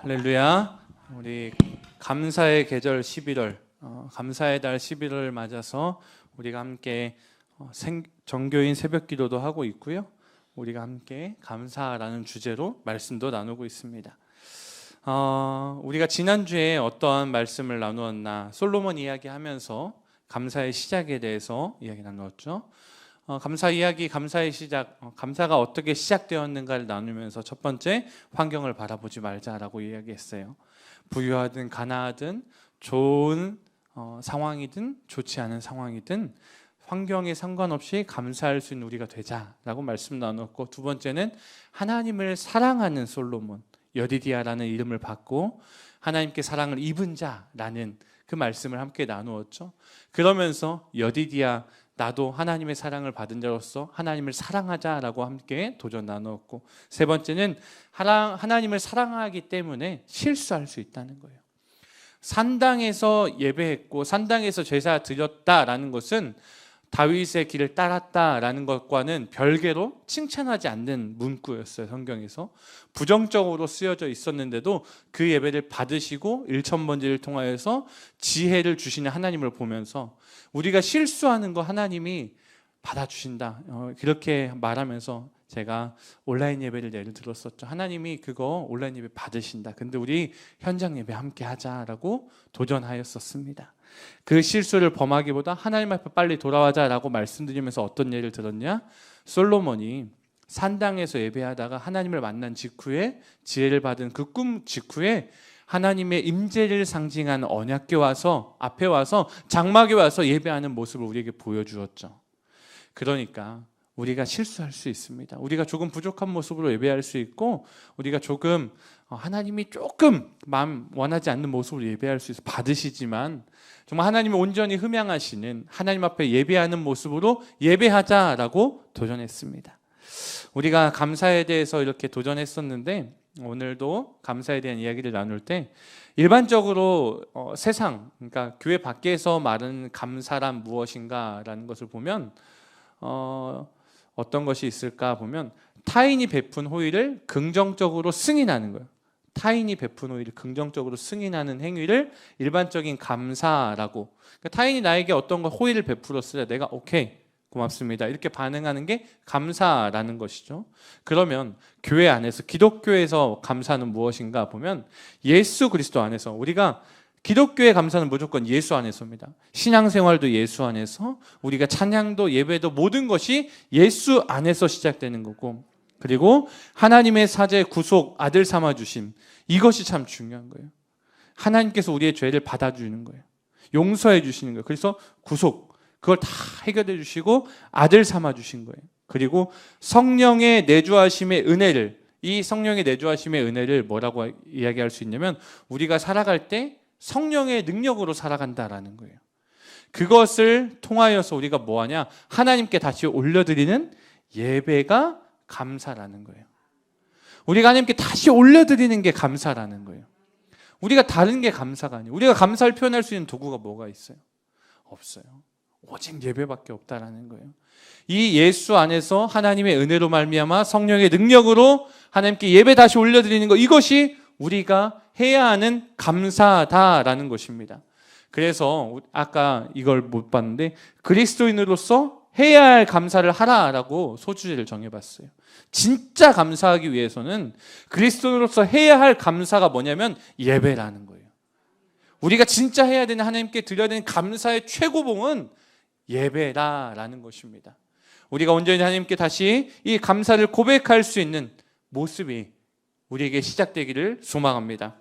할렐루야. 우리 감사의 계절 11월, 감사의 달 11월을 맞아서 우리가 함께 정교인 새벽 기도도 하고 있고요. 우리가 함께 감사라는 주제로 말씀도 나누고 있습니다. 우리가 지난주에 어떠한 말씀을 나누었나, 솔로몬 이야기하면서 감사의 시작에 대해서 이야기 나누었죠. 감사 이야기, 감사의 시작, 감사가 어떻게 시작되었는가를 나누면서 첫 번째, 환경을 바라보지 말자라고 이야기했어요. 부유하든 가난하든 좋은 상황이든 좋지 않은 상황이든 환경에 상관없이 감사할 수 있는 우리가 되자라고 말씀 나눴고, 두 번째는 하나님을 사랑하는 솔로몬, 여디디아라는 이름을 받고 하나님께 사랑을 입은 자라는 그 말씀을 함께 나누었죠. 그러면서 여디디아, 나도 하나님의 사랑을 받은 자로서 하나님을 사랑하자라고 함께 도전 나누었고, 세 번째는 하나님을 사랑하기 때문에 실수할 수 있다는 거예요. 산당에서 예배했고 산당에서 제사 드렸다라는 것은 다윗의 길을 따랐다라는 것과는 별개로 칭찬하지 않는 문구였어요. 성경에서 부정적으로 쓰여져 있었는데도 그 예배를 받으시고 일천번제를 통하여서 지혜를 주시는 하나님을 보면서 우리가 실수하는 거 하나님이 받아주신다, 그렇게 말하면서 제가 온라인 예배를 예를 들었었죠. 하나님이 그거 온라인 예배 받으신다, 근데 우리 현장 예배 함께 하자라고 도전하였었습니다. 그 실수를 범하기보다 하나님 앞에 빨리 돌아와자라고 말씀드리면서 어떤 예를 들었냐, 솔로몬이 산당에서 예배하다가 하나님을 만난 직후에, 지혜를 받은 그 꿈 직후에 하나님의 임재를 상징한 언약궤 와서 앞에 와서 장막에 와서 예배하는 모습을 우리에게 보여주었죠. 그러니까 우리가 실수할 수 있습니다. 우리가 조금 부족한 모습으로 예배할 수 있고, 우리가 조금 하나님이 조금 마음 원하지 않는 모습으로 예배할 수 있어 받으시지만, 정말 하나님이 온전히 흠양하시는 하나님 앞에 예배하는 모습으로 예배하자라고 도전했습니다. 우리가 감사에 대해서 이렇게 도전했었는데, 오늘도 감사에 대한 이야기를 나눌 때 일반적으로 세상, 그러니까 교회 밖에서 말하는 감사란 무엇인가라는 것을 보면 어떤 것이 있을까 보면, 타인이 베푼 호의를 긍정적으로 승인하는 거예요. 타인이 베푼 호의를 긍정적으로 승인하는 행위를 일반적인 감사라고, 그러니까 타인이 나에게 어떤 거 호의를 베풀었을 때 내가 오케이, 고맙습니다, 이렇게 반응하는 게 감사라는 것이죠. 그러면 교회 안에서, 기독교에서 감사는 무엇인가 보면 예수 그리스도 안에서, 우리가 기독교의 감사는 무조건 예수 안에서입니다. 신앙생활도 예수 안에서, 우리가 찬양도 예배도 모든 것이 예수 안에서 시작되는 거고, 그리고 하나님의 사제 구속 아들 삼아주심, 이것이 참 중요한 거예요. 하나님께서 우리의 죄를 받아주는 거예요. 용서해 주시는 거예요. 그래서 구속, 그걸 다 해결해 주시고 아들 삼아주신 거예요. 그리고 성령의 내주하심의 은혜를, 이 성령의 내주하심의 은혜를 뭐라고 이야기할 수 있냐면, 우리가 살아갈 때 성령의 능력으로 살아간다라는 거예요. 그것을 통하여서 우리가 뭐하냐, 하나님께 다시 올려드리는 예배가 감사라는 거예요. 우리가 하나님께 다시 올려드리는 게 감사라는 거예요. 우리가 다른 게 감사가 아니에요. 우리가 감사를 표현할 수 있는 도구가 뭐가 있어요? 없어요. 오직 예배밖에 없다라는 거예요. 이 예수 안에서 하나님의 은혜로 말미암아 성령의 능력으로 하나님께 예배 다시 올려드리는 것, 이것이 우리가 해야 하는 감사다라는 것입니다. 그래서 아까 이걸 못 봤는데, 그리스도인으로서 해야 할 감사를 하라라고 소주제를 정해봤어요. 진짜 감사하기 위해서는 그리스도인으로서 해야 할 감사가 뭐냐면 예배라는 거예요. 우리가 진짜 해야 되는, 하나님께 드려야 되는 감사의 최고봉은 예배라는 것입니다. 우리가 온전히 하나님께 다시 이 감사를 고백할 수 있는 모습이 우리에게 시작되기를 소망합니다.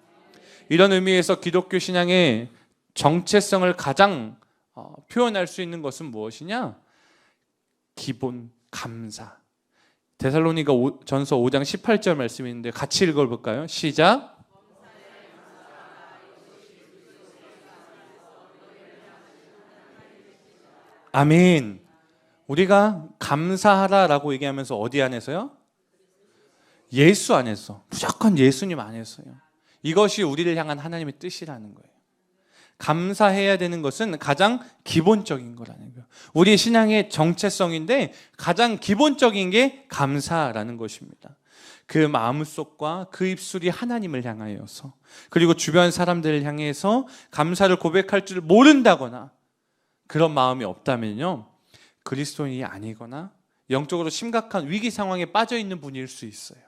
이런 의미에서 기독교 신앙의 정체성을 가장 표현할 수 있는 것은 무엇이냐? 기본 감사. 데살로니가 전서 5장 18절 말씀이 있는데 같이 읽어볼까요? 시작. 아멘. 우리가 감사하라라고 얘기하면서 어디 안에서요? 예수 안에서, 무조건 예수님 안에서요. 이것이 우리를 향한 하나님의 뜻이라는 거예요. 감사해야 되는 것은 가장 기본적인 거라는 거예요. 우리 신앙의 정체성인데 가장 기본적인 게 감사라는 것입니다. 그 마음속과 그 입술이 하나님을 향하여서, 그리고 주변 사람들을 향해서 감사를 고백할 줄 모른다거나 그런 마음이 없다면요, 그리스도인이 아니거나 영적으로 심각한 위기 상황에 빠져 있는 분일 수 있어요.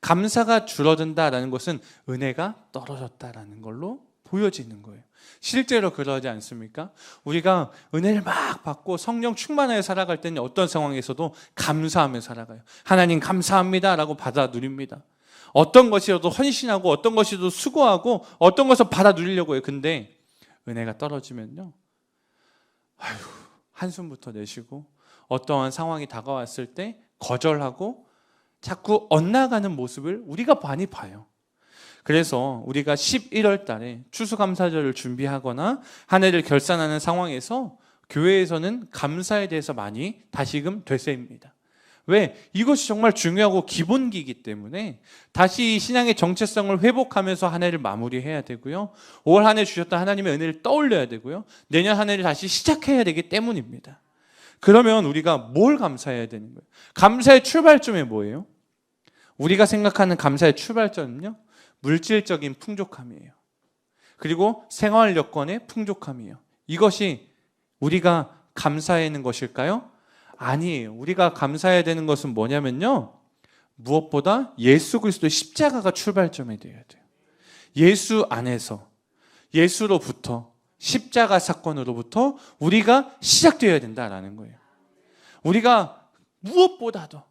감사가 줄어든다라는 것은 은혜가 떨어졌다라는 걸로 보여지는 거예요. 실제로 그러지 않습니까? 우리가 은혜를 막 받고 성령 충만하여 살아갈 때는 어떤 상황에서도 감사하며 살아가요. 하나님 감사합니다 라고 받아 누립니다. 어떤 것이라도 헌신하고 어떤 것이라도 수고하고 어떤 것을 받아 누리려고 해요. 근데 은혜가 떨어지면요, 한숨부터 내쉬고 어떠한 상황이 다가왔을 때 거절하고 자꾸 엇나가는 모습을 우리가 많이 봐요. 그래서 우리가 11월 달에 추수감사절을 준비하거나 한 해를 결산하는 상황에서 교회에서는 감사에 대해서 많이 다시금 되새입니다. 왜? 이것이 정말 중요하고 기본기이기 때문에 다시 신앙의 정체성을 회복하면서 한 해를 마무리해야 되고요, 올 한 해 주셨던 하나님의 은혜를 떠올려야 되고요, 내년 한 해를 다시 시작해야 되기 때문입니다. 그러면 우리가 뭘 감사해야 되는 거예요? 감사의 출발점이 뭐예요? 우리가 생각하는 감사의 출발점은요, 물질적인 풍족함이에요. 그리고 생활 여건의 풍족함이에요. 이것이 우리가 감사해야 하는 것일까요? 아니에요. 우리가 감사해야 되는 것은 뭐냐면요, 무엇보다 예수 그리스도의 십자가가 출발점이 되어야 돼요. 예수 안에서, 예수로부터, 십자가 사건으로부터 우리가 시작되어야 된다라는 거예요. 우리가 무엇보다도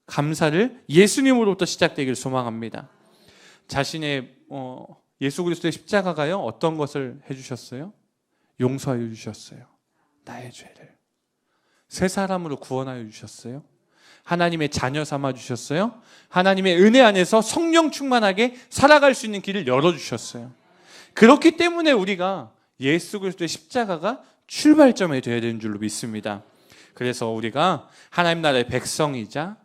감사를 예수님으로부터 시작되기를 소망합니다. 자신의 예수 그리스도의 십자가가요, 어떤 것을 해주셨어요? 용서하여 주셨어요. 나의 죄를. 새 사람으로 구원하여 주셨어요. 하나님의 자녀 삼아 주셨어요. 하나님의 은혜 안에서 성령 충만하게 살아갈 수 있는 길을 열어주셨어요. 그렇기 때문에 우리가 예수 그리스도의 십자가가 출발점이 되어야 되는 줄로 믿습니다. 그래서 우리가 하나님 나라의 백성이자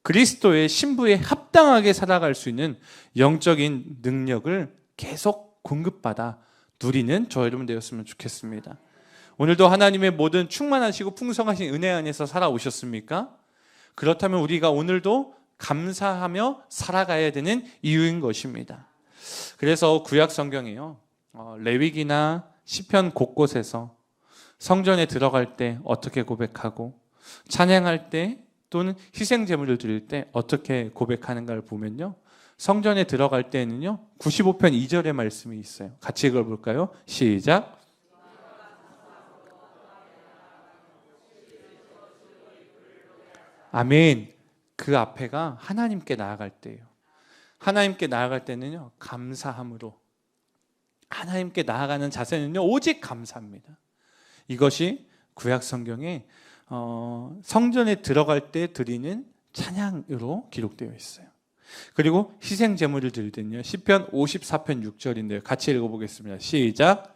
그리스도의 신부에 합당하게 살아갈 수 있는 영적인 능력을 계속 공급받아 누리는 저 여러분 되었으면 좋겠습니다. 오늘도 하나님의 모든 충만하시고 풍성하신 은혜 안에서 살아오셨습니까? 그렇다면 우리가 오늘도 감사하며 살아가야 되는 이유인 것입니다. 그래서 구약 성경에요, 레위기나 시편 곳곳에서 성전에 들어갈 때 어떻게 고백하고 찬양할 때 또는 희생 제물을 드릴 때 어떻게 고백하는가를 보면요, 성전에 들어갈 때는요 95편 2절의 말씀이 있어요. 같이 읽어볼까요? 시작. 아멘. 그 앞에가 하나님께 나아갈 때예요. 하나님께 나아갈 때는요 감사함으로, 하나님께 나아가는 자세는요 오직 감사합니다. 이것이 구약 성경에 성전에 들어갈 때 드리는 찬양으로 기록되어 있어요. 그리고 희생 제물을 드릴 때는요 시편 54편 6절인데요. 같이 읽어보겠습니다. 시작.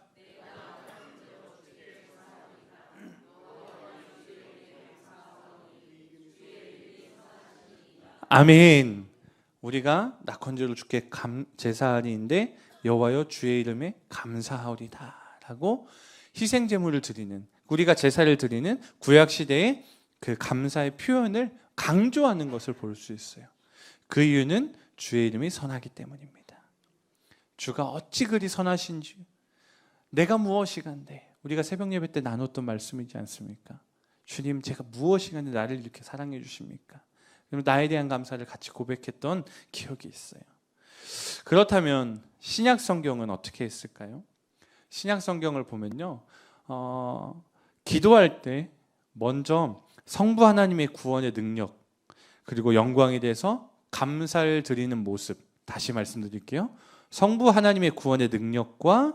아멘. 우리가 낙헌제로 주께 제사하리인데 여호와여 주의 이름에 감사하오리다 라고 희생 제물을 드리는, 우리가 제사를 드리는 구약 시대의 그 감사의 표현을 강조하는 것을 볼 수 있어요. 그 이유는 주의 이름이 선하기 때문입니다. 주가 어찌 그리 선하신지, 내가 무엇이간데, 우리가 새벽 예배 때 나눴던 말씀이지 않습니까? 주님 제가 무엇이간데 나를 이렇게 사랑해 주십니까? 나에 대한 감사를 같이 고백했던 기억이 있어요. 그렇다면 신약 성경은 어떻게 했을까요? 신약 성경을 보면요, 기도할 때 먼저 성부 하나님의 구원의 능력 그리고 영광에 대해서 감사를 드리는 모습, 다시 말씀드릴게요. 성부 하나님의 구원의 능력과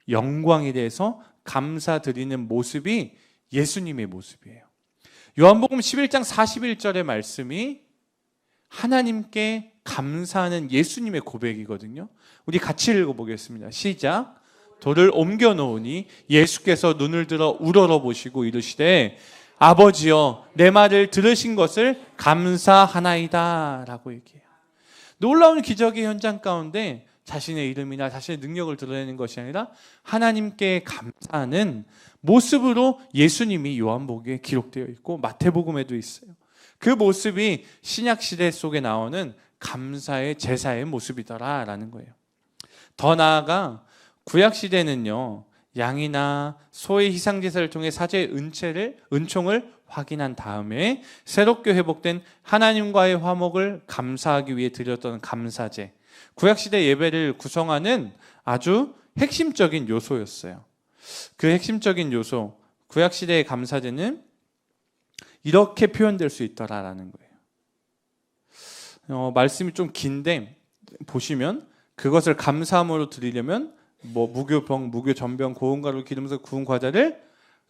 영광에 대해서 감사드리는 모습이 예수님의 모습이에요. 요한복음 11장 41절의 말씀이 하나님께 감사하는 예수님의 고백이거든요. 우리 같이 읽어보겠습니다. 시작. 돌을 옮겨 놓으니 예수께서 눈을 들어 우러러 보시고 이르시되 아버지여 내 말을 들으신 것을 감사하나이다 라고 얘기해요. 놀라운 기적의 현장 가운데 자신의 이름이나 자신의 능력을 드러내는 것이 아니라 하나님께 감사하는 모습으로 예수님이 요한복음에 기록되어 있고 마태복음에도 있어요. 그 모습이 신약시대 속에 나오는 감사의 제사의 모습이더라라는 거예요. 더 나아가 구약 시대는요, 양이나 소의 희생 제사를 통해 사제의 은총을 확인한 다음에 새롭게 회복된 하나님과의 화목을 감사하기 위해 드렸던 감사제, 구약 시대 예배를 구성하는 아주 핵심적인 요소였어요. 그 핵심적인 요소, 구약 시대의 감사제는 이렇게 표현될 수 있더라라는 거예요. 말씀이 좀 긴데 보시면 그것을 감사함으로 드리려면 무교병, 무교전병, 고운가루 기름서 구운 과자를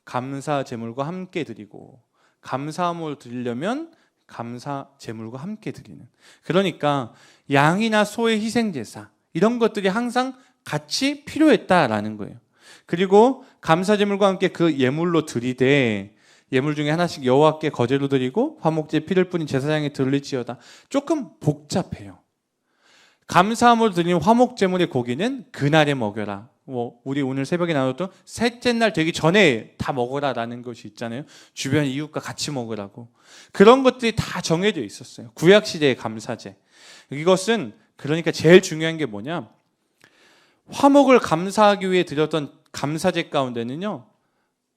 감사 제물과 함께 드리고, 감사함으로 드리려면 감사 제물과 함께 드리는. 그러니까 양이나 소의 희생 제사 이런 것들이 항상 같이 필요했다라는 거예요. 그리고 감사 제물과 함께 그 예물로 드리되 예물 중에 하나씩 여호와께 거제로 드리고 화목제 피를 뿌린 제사장에 드릴지어다. 조금 복잡해요. 감사함으로 드리는 화목제물의 고기는 그날에 먹여라. 우리 오늘 새벽에 나눴던 셋째 날 되기 전에 다 먹어라라는 것이 있잖아요. 주변 이웃과 같이 먹으라고. 그런 것들이 다 정해져 있었어요. 구약 시대의 감사제. 이것은 그러니까 제일 중요한 게 뭐냐? 화목을 감사하기 위해 드렸던 감사제 가운데는요,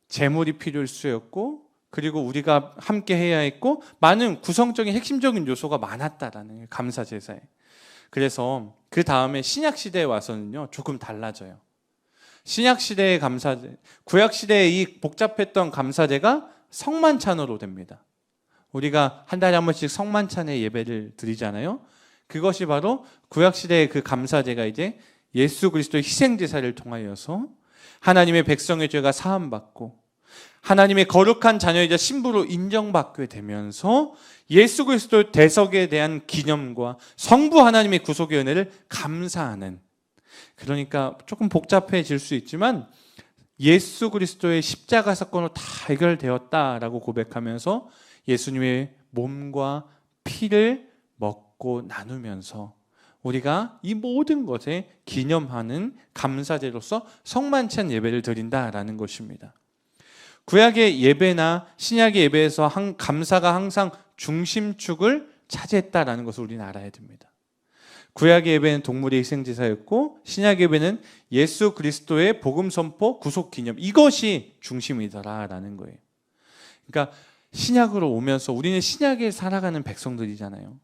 제물이 필요했었고, 그리고 우리가 함께 해야 했고, 많은 구성적인 핵심적인 요소가 많았다라는 거예요, 감사제사에. 그래서 그 다음에 신약 시대에 와서는요, 조금 달라져요. 신약 시대의 감사제, 구약 시대의 이 복잡했던 감사제가 성만찬으로 됩니다. 우리가 한 달에 한 번씩 성만찬의 예배를 드리잖아요. 그것이 바로 구약 시대의 그 감사제가 이제 예수 그리스도의 희생제사를 통하여서 하나님의 백성의 죄가 사함받고 하나님의 거룩한 자녀이자 신부로 인정받게 되면서 예수 그리스도 대속에 대한 기념과 성부 하나님의 구속의 은혜를 감사하는, 그러니까 조금 복잡해질 수 있지만 예수 그리스도의 십자가 사건으로 다 해결되었다라고 고백하면서 예수님의 몸과 피를 먹고 나누면서 우리가 이 모든 것에 기념하는 감사제로서 성만찬 예배를 드린다라는 것입니다. 구약의 예배나 신약의 예배에서 감사가 항상 중심축을 차지했다라는 것을 우리는 알아야 됩니다. 구약의 예배는 동물의 희생제사였고 신약의 예배는 예수 그리스도의 복음 선포, 구속 기념, 이것이 중심이더라라는 거예요. 그러니까 신약으로 오면서 우리는 신약에 살아가는 백성들이잖아요.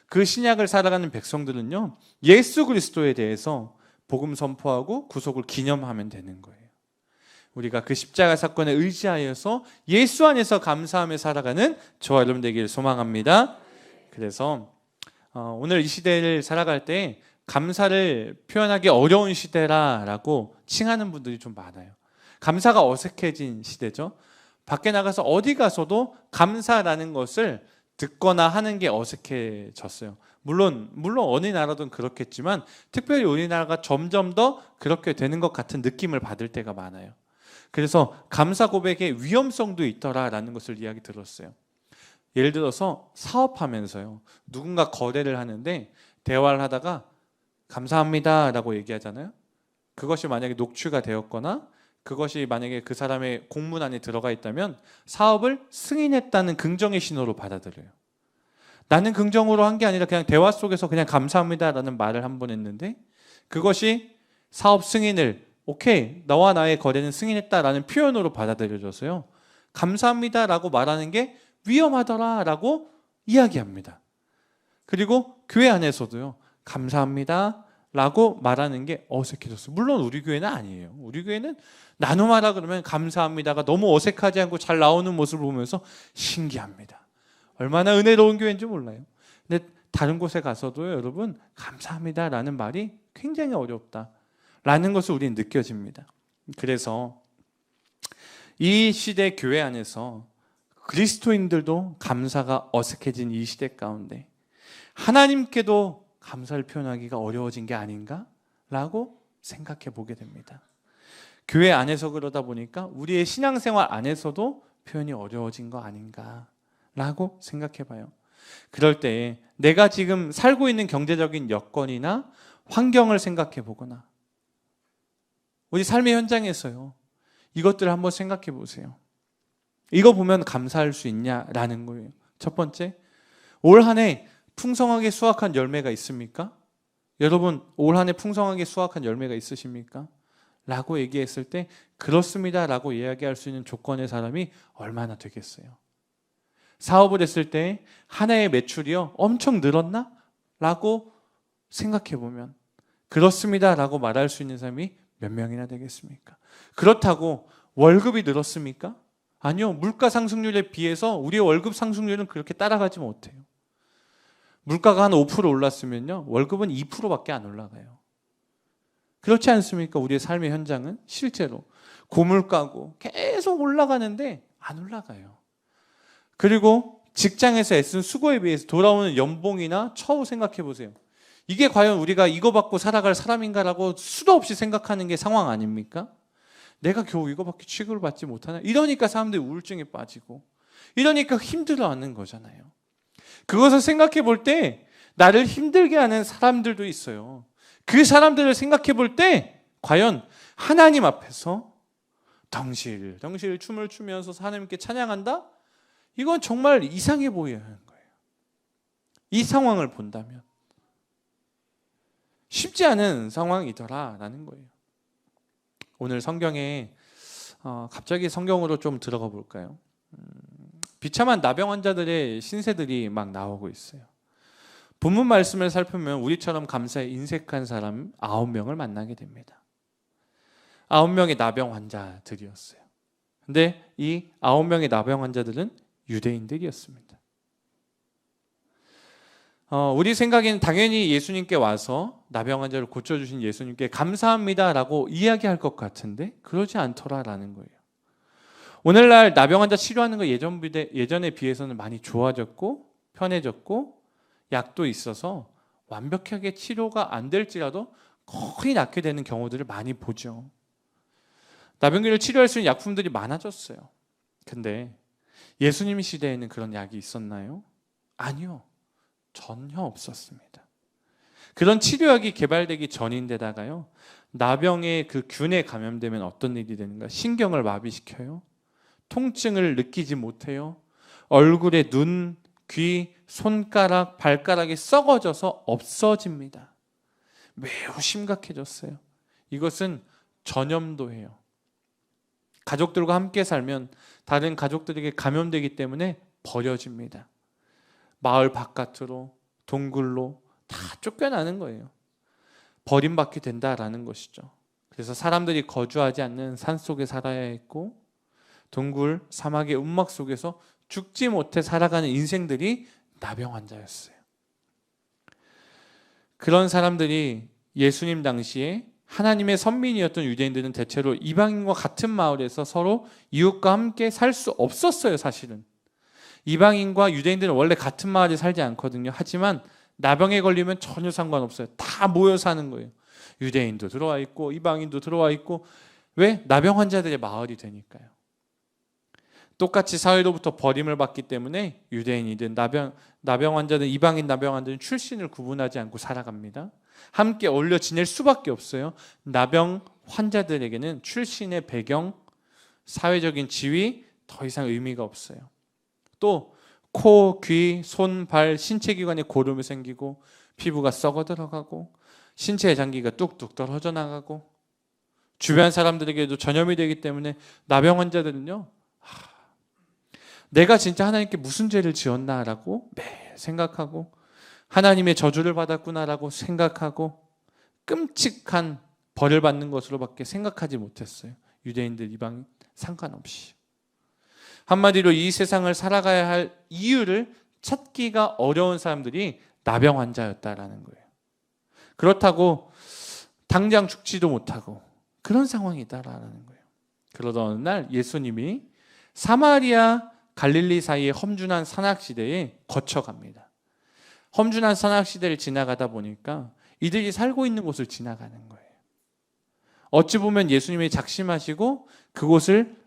그 신약을 살아가는 백성들은요, 예수 그리스도에 대해서 복음 선포하고 구속을 기념하면 되는 거예요. 우리가 그 십자가 사건에 의지하여서 예수 안에서 감사하며 살아가는 저와 여러분 되기를 소망합니다. 그래서 오늘 이 시대를 살아갈 때 감사를 표현하기 어려운 시대라고 칭하는 분들이 좀 많아요. 감사가 어색해진 시대죠. 밖에 나가서 어디 가서도 감사라는 것을 듣거나 하는 게 어색해졌어요. 물론 어느 나라든 그렇겠지만 특별히 우리나라가 점점 더 그렇게 되는 것 같은 느낌을 받을 때가 많아요. 그래서 감사 고백의 위험성도 있더라라는 것을 이야기 들었어요. 예를 들어서 사업하면서요, 누군가 거래를 하는데 대화를 하다가 감사합니다라고 얘기하잖아요. 그것이 만약에 녹취가 되었거나 그것이 만약에 그 사람의 공문 안에 들어가 있다면 사업을 승인했다는 긍정의 신호로 받아들여요. 나는 긍정으로 한 게 아니라 그냥 대화 속에서 그냥 감사합니다라는 말을 한 번 했는데 그것이 사업 승인을 오케이, 너와 나의 거래는 승인했다라는 표현으로 받아들여져서요, 감사합니다라고 말하는 게 위험하더라라고 이야기합니다. 그리고 교회 안에서도요, 감사합니다라고 말하는 게 어색해졌어요. 물론 우리 교회는 아니에요. 우리 교회는 나눔하라 그러면 감사합니다가 너무 어색하지 않고 잘 나오는 모습을 보면서 신기합니다. 얼마나 은혜로운 교회인지 몰라요. 근데 다른 곳에 가서도요, 여러분, 감사합니다라는 말이 굉장히 어렵다라는 것을 우리는 느껴집니다. 그래서 이 시대 교회 안에서 그리스도인들도 감사가 어색해진 이 시대 가운데 하나님께도 감사를 표현하기가 어려워진 게 아닌가라고 생각해 보게 됩니다. 교회 안에서 그러다 보니까 우리의 신앙생활 안에서도 표현이 어려워진 거 아닌가라고 생각해 봐요. 그럴 때 내가 지금 살고 있는 경제적인 여건이나 환경을 생각해 보거나 우리 삶의 현장에서요, 이것들을 한번 생각해 보세요. 이거 보면 감사할 수 있냐라는 거예요. 첫 번째, 올 한 해 풍성하게 수확한 열매가 있습니까? 여러분 올 한 해 풍성하게 수확한 열매가 있으십니까? 라고 얘기했을 때 그렇습니다 라고 이야기할 수 있는 조건의 사람이 얼마나 되겠어요? 사업을 했을 때 한 해의 매출이요 엄청 늘었나? 라고 생각해 보면 그렇습니다 라고 말할 수 있는 사람이 몇 명이나 되겠습니까? 그렇다고 월급이 늘었습니까? 아니요. 물가 상승률에 비해서 우리의 월급 상승률은 그렇게 따라가지 못해요. 물가가 한 5% 올랐으면요 월급은 2%밖에 안 올라가요. 그렇지 않습니까? 우리의 삶의 현장은 실제로 고물가고 계속 올라가는데 안 올라가요. 그리고 직장에서 애쓴 수고에 비해서 돌아오는 연봉이나 처우 생각해 보세요. 이게 과연 우리가 이거 받고 살아갈 사람인가라고 수도 없이 생각하는 게 상황 아닙니까? 내가 겨우 이거밖에 취급을 받지 못하나? 이러니까 사람들이 우울증에 빠지고 이러니까 힘들어하는 거잖아요. 그것을 생각해 볼 때 나를 힘들게 하는 사람들도 있어요. 그 사람들을 생각해 볼 때 과연 하나님 앞에서 덩실덩실 춤을 추면서 하나님께 찬양한다? 이건 정말 이상해 보여야 하는 거예요. 이 상황을 본다면 쉽지 않은 상황이더라라는 거예요. 오늘 성경에 갑자기 성경으로 좀 들어가 볼까요? 비참한 나병 환자들의 신세들이 막 나오고 있어요. 본문 말씀을 살펴보면 우리처럼 감사에 인색한 사람 9명을 만나게 됩니다. 9명의 나병 환자들이었어요. 근데 이 9명의 나병 환자들은 유대인들이었습니다. 우리 생각에는 당연히 예수님께 와서 나병 환자를 고쳐주신 예수님께 감사합니다라고 이야기할 것 같은데 그러지 않더라라는 거예요. 오늘날 나병 환자 치료하는 거 예전에 비해서는 많이 좋아졌고 편해졌고 약도 있어서 완벽하게 치료가 안 될지라도 거의 낫게 되는 경우들을 많이 보죠. 나병기를 치료할 수 있는 약품들이 많아졌어요. 근데 예수님 시대에는 그런 약이 있었나요? 아니요. 전혀 없었습니다. 그런 치료약이 개발되기 전인데다가요. 나병의 그 균에 감염되면 어떤 일이 되는가? 신경을 마비시켜요. 통증을 느끼지 못해요. 얼굴에 눈, 귀, 손가락, 발가락이 썩어져서 없어집니다. 매우 심각해졌어요. 이것은 전염도예요. 가족들과 함께 살면 다른 가족들에게 감염되기 때문에 버려집니다. 마을 바깥으로, 동굴로 다 쫓겨나는 거예요. 버림받게 된다라는 것이죠. 그래서 사람들이 거주하지 않는 산속에 살아야 했고 동굴, 사막의 움막 속에서 죽지 못해 살아가는 인생들이 나병 환자였어요. 그런 사람들이 예수님 당시에 하나님의 선민이었던 유대인들은 대체로 이방인과 같은 마을에서 서로 이웃과 함께 살 수 없었어요. 사실은 이방인과 유대인들은 원래 같은 마을에 살지 않거든요. 하지만 나병에 걸리면 전혀 상관없어요. 다 모여 사는 거예요. 유대인도 들어와 있고 이방인도 들어와 있고. 왜? 나병 환자들의 마을이 되니까요. 똑같이 사회로부터 버림을 받기 때문에 유대인이든 나병 환자든 이방인 나병 환자든 출신을 구분하지 않고 살아갑니다. 함께 어울려 지낼 수밖에 없어요. 나병 환자들에게는 출신의 배경, 사회적인 지위 더 이상 의미가 없어요. 또 코, 귀, 손, 발, 신체 기관에 고름이 생기고 피부가 썩어 들어가고 신체의 장기가 뚝뚝 떨어져 나가고 주변 사람들에게도 전염이 되기 때문에 나병 환자들은요. 내가 진짜 하나님께 무슨 죄를 지었나라고 매일 생각하고 하나님의 저주를 받았구나라고 생각하고 끔찍한 벌을 받는 것으로밖에 생각하지 못했어요. 유대인들, 이방인 상관없이. 한마디로 이 세상을 살아가야 할 이유를 찾기가 어려운 사람들이 나병 환자였다라는 거예요. 그렇다고 당장 죽지도 못하고 그런 상황이다라는 거예요. 그러던 어느 날 예수님이 사마리아 갈릴리 사이의 험준한 산악시대에 거쳐갑니다. 험준한 산악시대를 지나가다 보니까 이들이 살고 있는 곳을 지나가는 거예요. 어찌 보면 예수님이 작심하시고 그곳을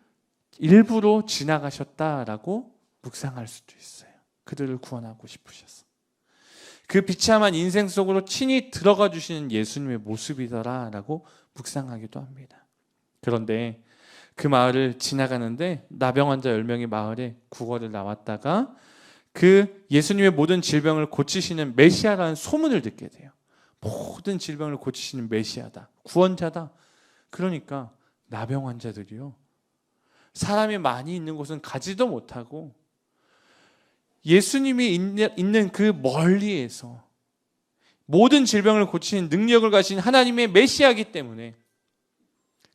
일부러 지나가셨다라고 묵상할 수도 있어요. 그들을 구원하고 싶으셔서. 그 비참한 인생 속으로 친히 들어가 주시는 예수님의 모습이더라라고 묵상하기도 합니다. 그런데 그 마을을 지나가는데 나병 환자 10명이 마을에 구걸을 나왔다가 그 예수님의 모든 질병을 고치시는 메시아라는 소문을 듣게 돼요. 모든 질병을 고치시는 메시아다, 구원자다. 그러니까 나병 환자들이요, 사람이 많이 있는 곳은 가지도 못하고 예수님이 있는 그 멀리에서 모든 질병을 고치는 능력을 가진 하나님의 메시아이기 때문에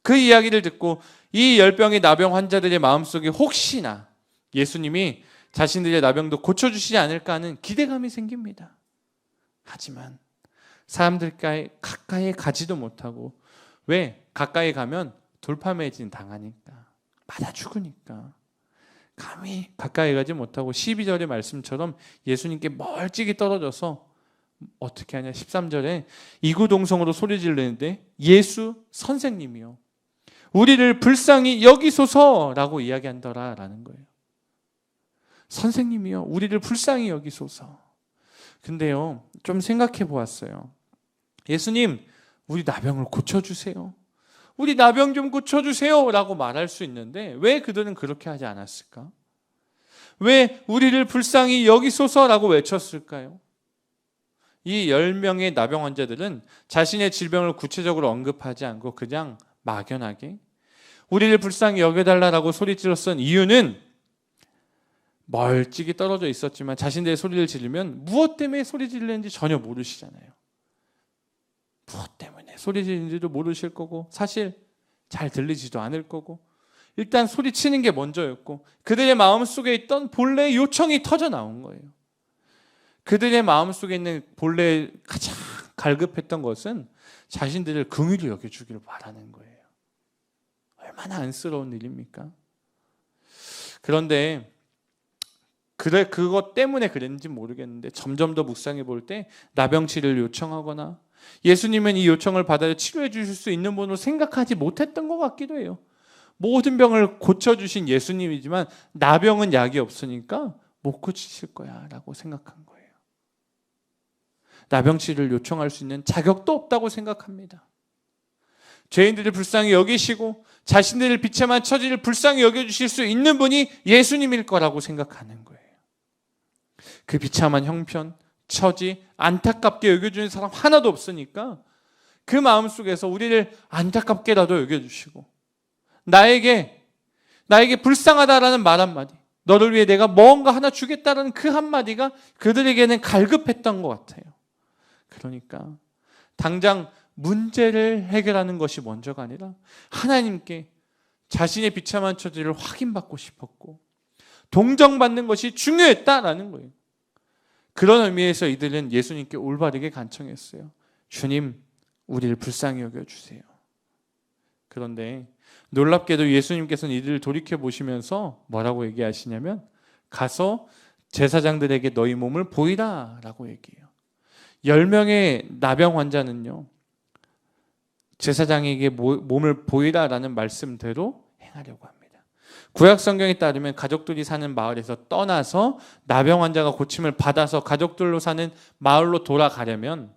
그 이야기를 듣고 이 열병의 나병 환자들의 마음속에 혹시나 예수님이 자신들의 나병도 고쳐주시지 않을까 하는 기대감이 생깁니다. 하지만 사람들 가까이 가지도 못하고, 왜? 가까이 가면 돌파매진 당하니까, 맞아 죽으니까 감히 가까이 가지 못하고 12절의 말씀처럼 예수님께 멀찍이 떨어져서 어떻게 하냐, 13절에 이구동성으로 소리 지르는데 예수 선생님이요, 우리를 불쌍히 여기소서라고 이야기한더라라는 거예요. 선생님이요, 우리를 불쌍히 여기소서. 근데요, 좀 생각해 보았어요. 예수님, 우리 나병을 고쳐주세요, 우리 나병 좀 고쳐주세요 라고 말할 수 있는데 왜 그들은 그렇게 하지 않았을까? 왜 우리를 불쌍히 여기소서라고 외쳤을까요? 이 10명의 나병 환자들은 자신의 질병을 구체적으로 언급하지 않고 그냥 막연하게 우리를 불쌍히 여겨달라고 소리 질렀던 이유는 멀찍이 떨어져 있었지만 자신들의 소리를 지르면 무엇 때문에 소리 지르는지 전혀 모르시잖아요. 무엇 때문에 소리 지르는지도 모르실 거고 사실 잘 들리지도 않을 거고 일단 소리치는 게 먼저였고 그들의 마음속에 있던 본래의 요청이 터져 나온 거예요. 그들의 마음속에 있는 본래 가장 갈급했던 것은 자신들을 긍휼히 여겨주기를 바라는 거예요. 얼마나 안쓰러운 일입니까? 그런데 그것 때문에 그랬는지 모르겠는데 점점 더 묵상해 볼 때 나병치를 요청하거나 예수님은 이 요청을 받아 치료해 주실 수 있는 분으로 생각하지 못했던 것 같기도 해요. 모든 병을 고쳐주신 예수님이지만 나병은 약이 없으니까 못 고치실 거야 라고 생각한 거예요. 나병치를 요청할 수 있는 자격도 없다고 생각합니다. 죄인들을 불쌍히 여기시고 자신들을 비참한 처지를 불쌍히 여겨주실 수 있는 분이 예수님일 거라고 생각하는 거예요. 그 비참한 형편, 처지, 안타깝게 여겨주는 사람 하나도 없으니까 그 마음속에서 우리를 안타깝게라도 여겨주시고 나에게 불쌍하다라는 말 한마디, 너를 위해 내가 뭔가 하나 주겠다라는 그 한마디가 그들에게는 갈급했던 것 같아요. 그러니까 당장 문제를 해결하는 것이 먼저가 아니라 하나님께 자신의 비참한 처지를 확인받고 싶었고 동정받는 것이 중요했다라는 거예요. 그런 의미에서 이들은 예수님께 올바르게 간청했어요. 주님, 우리를 불쌍히 여겨주세요. 그런데 놀랍게도 예수님께서는 이들을 돌이켜보시면서 뭐라고 얘기하시냐면 가서 제사장들에게 너희 몸을 보이라 라고 얘기해요. 10명의 나병 환자는요, 제사장에게 몸을 보이라라는 말씀대로 행하려고 합니다. 구약 성경에 따르면 가족들이 사는 마을에서 떠나서 나병 환자가 고침을 받아서 가족들로 사는 마을로 돌아가려면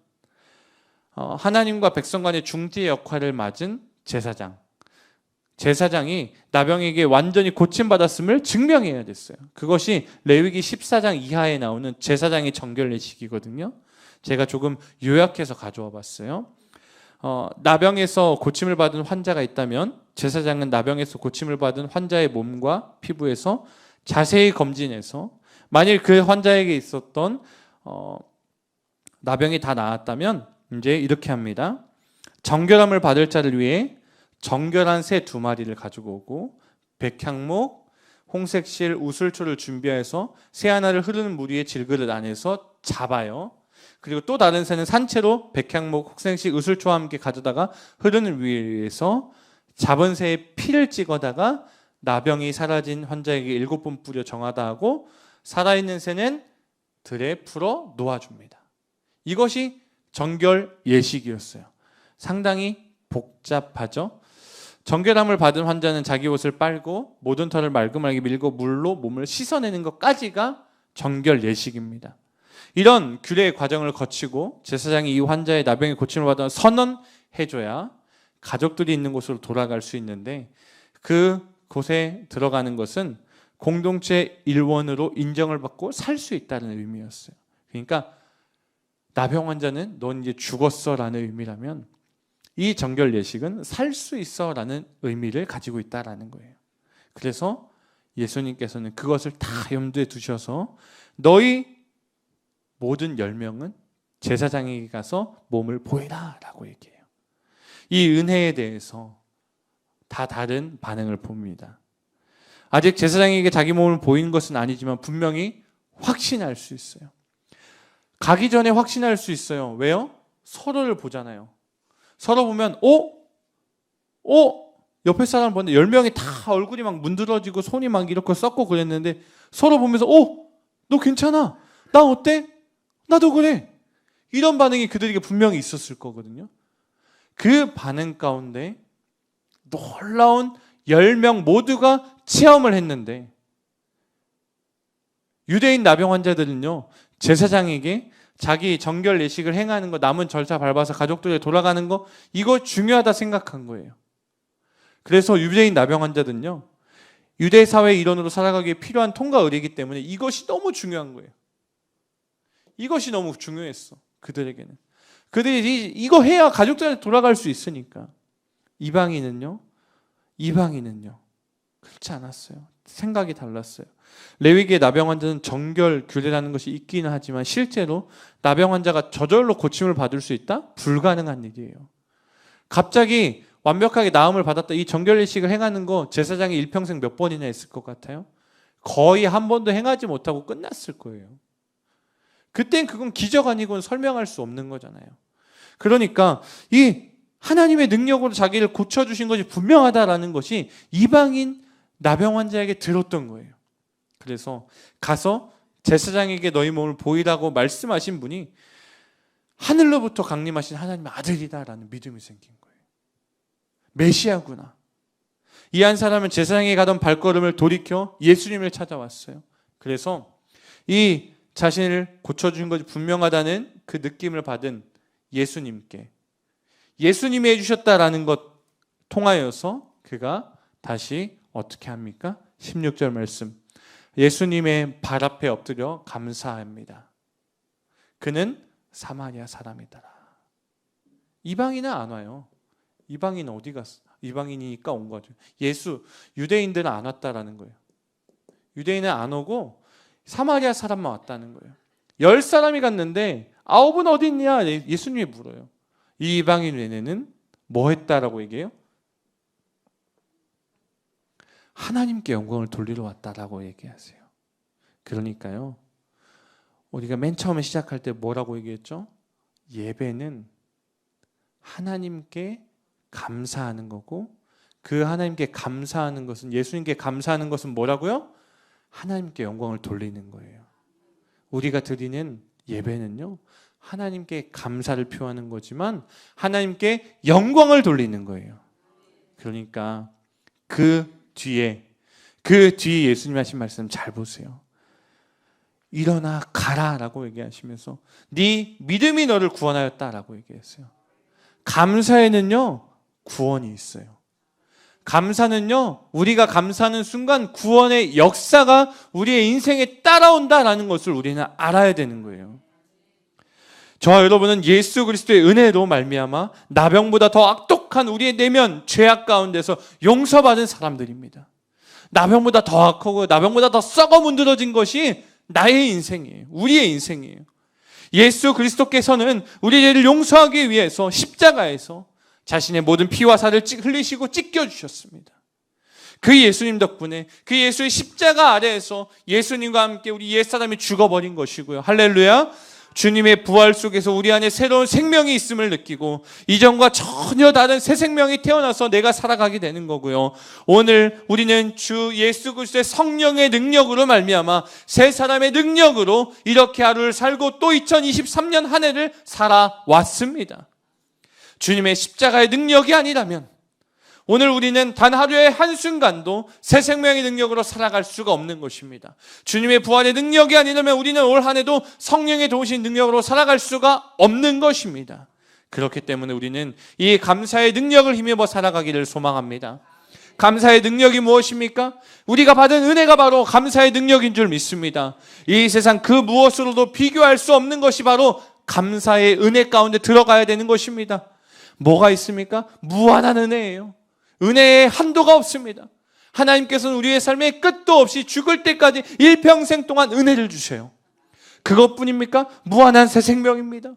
하나님과 백성 간의 중재의 역할을 맡은 제사장이 나병에게 완전히 고침받았음을 증명해야 됐어요. 그것이 레위기 14장 이하에 나오는 제사장의 정결 예식이거든요. 제가 조금 요약해서 가져와 봤어요. 나병에서 고침을 받은 환자가 있다면 제사장은 나병에서 고침을 받은 환자의 몸과 피부에서 자세히 검진해서 만일 그 환자에게 있었던 나병이 다 나았다면 이제 이렇게 합니다. 정결함을 받을 자를 위해 정결한 새 2마리를 가지고 오고 백향목, 홍색실, 우슬초를 준비해서 새 하나를 흐르는 물 위에 질그릇 안에서 잡아요. 그리고 또 다른 새는 산채로 백향목, 홍색실, 우슬초와 함께 가져다가 흐르는 물 위에서 잡은 새의 피를 찍어다가 나병이 사라진 환자에게 7번 뿌려 정하다 하고 살아있는 새는 들에 풀어 놓아줍니다. 이것이 정결 예식이었어요. 상당히 복잡하죠. 정결함을 받은 환자는 자기 옷을 빨고 모든 털을 말끔하게 밀고 물로 몸을 씻어내는 것까지가 정결 예식입니다. 이런 규례의 과정을 거치고 제사장이 이 환자의 나병의 고침을 받아 선언해줘야 가족들이 있는 곳으로 돌아갈 수 있는데 그 곳에 들어가는 것은 공동체 일원으로 인정을 받고 살 수 있다는 의미였어요. 그러니까 나병 환자는 넌 이제 죽었어라는 의미라면 이 정결 예식은 살 수 있어라는 의미를 가지고 있다라는 거예요. 그래서 예수님께서는 그것을 다 염두에 두셔서 너희 모든 10명은 제사장에게 가서 몸을 보이라 라고 얘기해요. 이 은혜에 대해서 다 다른 반응을 봅니다. 아직 제사장에게 자기 몸을 보이는 것은 아니지만 분명히 확신할 수 있어요. 가기 전에 확신할 수 있어요. 왜요? 서로를 보잖아요. 서로 보면 옆에 사람 보는데 10명이 다 얼굴이 막 문드러지고 손이 막 이렇게 썩고 그랬는데 서로 보면서 너 괜찮아? 나 어때? 나도 그래. 이런 반응이 그들에게 분명히 있었을 거거든요. 그 반응 가운데 놀라운 10명 모두가 체험을 했는데 유대인 나병 환자들은요, 제사장에게 자기 정결 예식을 행하는 거, 남은 절차 밟아서 가족들에 돌아가는 거, 이거 중요하다 생각한 거예요. 그래서 유대인 나병 환자들은요, 유대 사회의 일원으로 살아가기에 필요한 통과 의례이기 때문에 이것이 너무 중요한 거예요. 이것이 너무 중요했어, 그들에게는. 그들이 이거 해야 가족들한테 돌아갈 수 있으니까. 이방인은요 그렇지 않았어요. 생각이 달랐어요. 레위기의 나병 환자는 정결 규례라는 것이 있기는 하지만 실제로 나병 환자가 저절로 고침을 받을 수 있다? 불가능한 일이에요. 갑자기 완벽하게 나음을 받았다. 이 정결 예식을 행하는 거 제사장이 일평생 몇 번이나 했을 것 같아요? 거의 한 번도 행하지 못하고 끝났을 거예요. 그땐 그건 기적 아니고는 설명할 수 없는 거잖아요. 그러니까 이 하나님의 능력으로 자기를 고쳐주신 것이 분명하다라는 것이 이방인 나병 환자에게 들었던 거예요. 그래서 가서 제사장에게 너희 몸을 보이라고 말씀하신 분이 하늘로부터 강림하신 하나님의 아들이다라는 믿음이 생긴 거예요. 메시아구나. 이 한 사람은 제사장에 가던 발걸음을 돌이켜 예수님을 찾아왔어요. 그래서 이 자신을 고쳐준 것이 분명하다는 그 느낌을 받은 예수님께 예수님이 해주셨다라는 것 통하여서 그가 다시 어떻게 합니까? 16절 말씀. 예수님의 발 앞에 엎드려 감사합니다. 그는 사마리아 사람이더라. 이방인은 안 와요. 이방인은 어디 갔어? 이방인이니까 온 거죠. 유대인들은 안 왔다라는 거예요. 유대인은 안 오고 사마리아 사람만 왔다는 거예요. 10사람이 갔는데 9은 어디 있냐? 예수님이 물어요. 이 이방인 외에는 뭐 했다라고 얘기해요? 하나님께 영광을 돌리러 왔다라고 얘기하세요. 그러니까요, 우리가 맨 처음에 시작할 때 뭐라고 얘기했죠? 예배는 하나님께 감사하는 거고, 그 하나님께 감사하는 것은, 예수님께 감사하는 것은 뭐라고요? 하나님께 영광을 돌리는 거예요. 우리가 드리는 예배는요, 하나님께 감사를 표하는 거지만 하나님께 영광을 돌리는 거예요. 그러니까 그 뒤에 예수님 하신 말씀 잘 보세요. 일어나 가라라고 얘기하시면서 네 믿음이 너를 구원하였다라고 얘기했어요. 감사에는요 구원이 있어요. 감사는요, 우리가 감사하는 순간 구원의 역사가 우리의 인생에 따라온다라는 것을 우리는 알아야 되는 거예요. 저와 여러분은 예수 그리스도의 은혜로 말미암아 나병보다 더 악독한 우리의 내면 죄악 가운데서 용서받은 사람들입니다. 나병보다 더 악하고 나병보다 더 썩어 문드러진 것이 나의 인생이에요. 우리의 인생이에요. 예수 그리스도께서는 우리 죄를 용서하기 위해서 십자가에서 자신의 모든 피와 살을 흘리시고 찢겨주셨습니다. 그 예수님 덕분에, 그 예수의 십자가 아래에서 예수님과 함께 우리 옛사람이 죽어버린 것이고요. 할렐루야. 주님의 부활 속에서 우리 안에 새로운 생명이 있음을 느끼고 이전과 전혀 다른 새 생명이 태어나서 내가 살아가게 되는 거고요. 오늘 우리는 주 예수 그리스도의 성령의 능력으로 말미암아 새 사람의 능력으로 이렇게 하루를 살고 또 2023년 한 해를 살아왔습니다. 주님의 십자가의 능력이 아니라면 오늘 우리는 단 하루의 한순간도 새 생명의 능력으로 살아갈 수가 없는 것입니다. 주님의 부활의 능력이 아니라면 우리는 올 한 해도 성령의 도우신 능력으로 살아갈 수가 없는 것입니다. 그렇기 때문에 우리는 이 감사의 능력을 힘입어 살아가기를 소망합니다. 감사의 능력이 무엇입니까? 우리가 받은 은혜가 바로 감사의 능력인 줄 믿습니다. 이 세상 그 무엇으로도 비교할 수 없는 것이 바로 감사의 은혜 가운데 들어가야 되는 것입니다. 뭐가 있습니까? 무한한 은혜예요. 은혜에 한도가 없습니다. 하나님께서는 우리의 삶에 끝도 없이 죽을 때까지 일평생 동안 은혜를 주셔요. 그것뿐입니까? 무한한 새 생명입니다.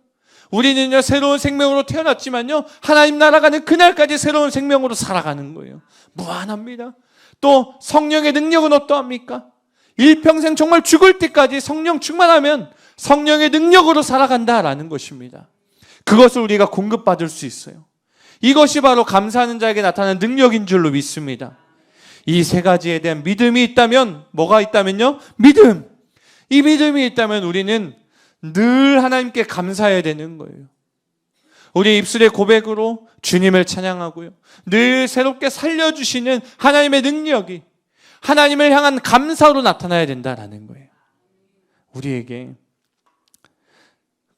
우리는요, 새로운 생명으로 태어났지만요, 하나님 나라 가는 그날까지 새로운 생명으로 살아가는 거예요. 무한합니다. 또 성령의 능력은 어떠합니까? 일평생 정말 죽을 때까지 성령 충만하면 성령의 능력으로 살아간다라는 것입니다. 그것을 우리가 공급받을 수 있어요. 이것이 바로 감사하는 자에게 나타나는 능력인 줄로 믿습니다. 이 세 가지에 대한 믿음이 있다면, 뭐가 있다면요? 믿음. 이 믿음이 있다면 우리는 늘 하나님께 감사해야 되는 거예요. 우리 입술의 고백으로 주님을 찬양하고요, 늘 새롭게 살려주시는 하나님의 능력이 하나님을 향한 감사로 나타나야 된다라는 거예요. 우리에게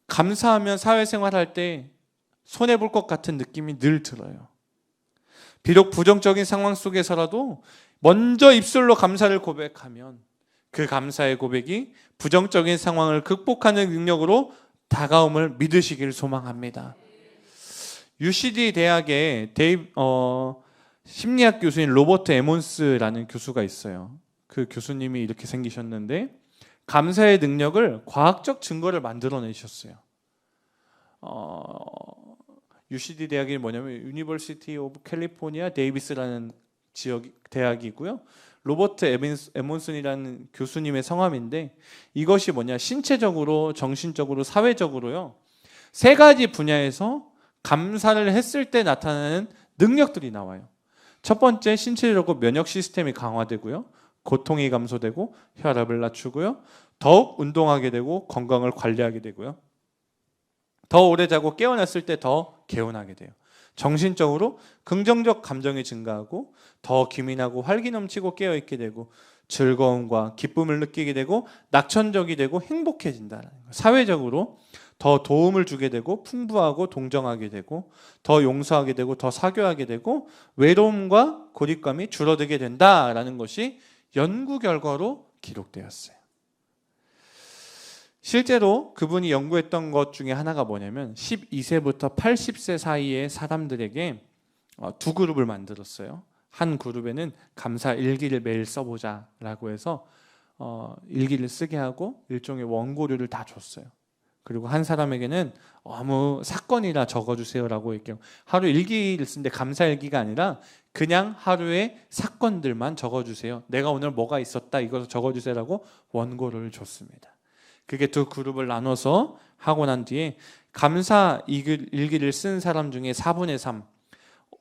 감사하면 사회생활할 때 손해볼 것 같은 느낌이 늘 들어요. 비록 부정적인 상황 속에서라도 먼저 입술로 감사를 고백하면 그 감사의 고백이 부정적인 상황을 극복하는 능력으로 다가옴을 믿으시길 소망합니다. UCD 대학의 심리학 교수인 로버트 에몬스라는 교수가 있어요. 그 교수님이 이렇게 생기셨는데 감사의 능력을 과학적 증거를 만들어내셨어요. UCD 대학이 뭐냐면 유니버시티 오브 캘리포니아 데이비스라는 지역 대학이고요. 로버트 에몬슨이라는 교수님의 성함인데, 이것이 뭐냐, 신체적으로, 정신적으로, 사회적으로요, 세 가지 분야에서 감사를 했을 때 나타나는 능력들이 나와요. 첫 번째, 신체적으로 면역 시스템이 강화되고요, 고통이 감소되고 혈압을 낮추고요, 더욱 운동하게 되고 건강을 관리하게 되고요, 더 오래 자고 깨어났을 때 더 개운하게 돼요. 정신적으로 긍정적 감정이 증가하고 더 기민하고 활기 넘치고 깨어있게 되고 즐거움과 기쁨을 느끼게 되고 낙천적이 되고 행복해진다는 거예요. 사회적으로 더 도움을 주게 되고 풍부하고 동정하게 되고 더 용서하게 되고 더 사교하게 되고 외로움과 고립감이 줄어들게 된다라는 것이 연구 결과로 기록되었어요. 실제로 그분이 연구했던 것 중에 하나가 뭐냐면 12세부터 80세 사이의 사람들에게 두 그룹을 만들었어요. 한 그룹에는 감사 일기를 매일 써보자 라고 해서 일기를 쓰게 하고 일종의 원고료를 다 줬어요. 그리고 한 사람에게는 아무 사건이나 적어주세요 라고 얘기해요. 하루 일기를 쓰는데 감사 일기가 아니라 그냥 하루의 사건들만 적어주세요. 내가 오늘 뭐가 있었다 이것을 적어주세요 라고 원고를 줬습니다. 그게 두 그룹을 나눠서 하고 난 뒤에 감사 일기를 쓴 사람 중에 4분의 3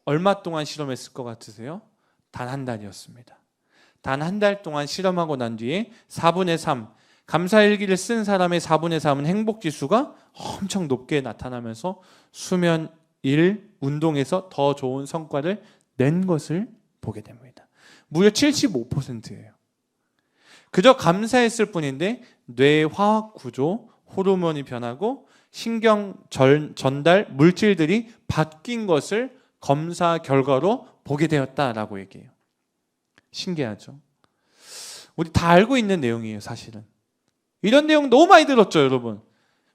얼마 동안 실험했을 것 같으세요? 단 한 달이었습니다. 단 한 달 동안 실험하고 난 뒤에 4분의 3 감사 일기를 쓴 사람의 4분의 3은 행복지수가 엄청 높게 나타나면서 수면, 일, 운동에서 더 좋은 성과를 낸 것을 보게 됩니다. 무려 75%예요. 그저 감사했을 뿐인데 뇌 화학 구조, 호르몬이 변하고 신경 전달 물질들이 바뀐 것을 검사 결과로 보게 되었다라고 얘기해요. 신기하죠? 우리 다 알고 있는 내용이에요, 사실은. 이런 내용 너무 많이 들었죠, 여러분.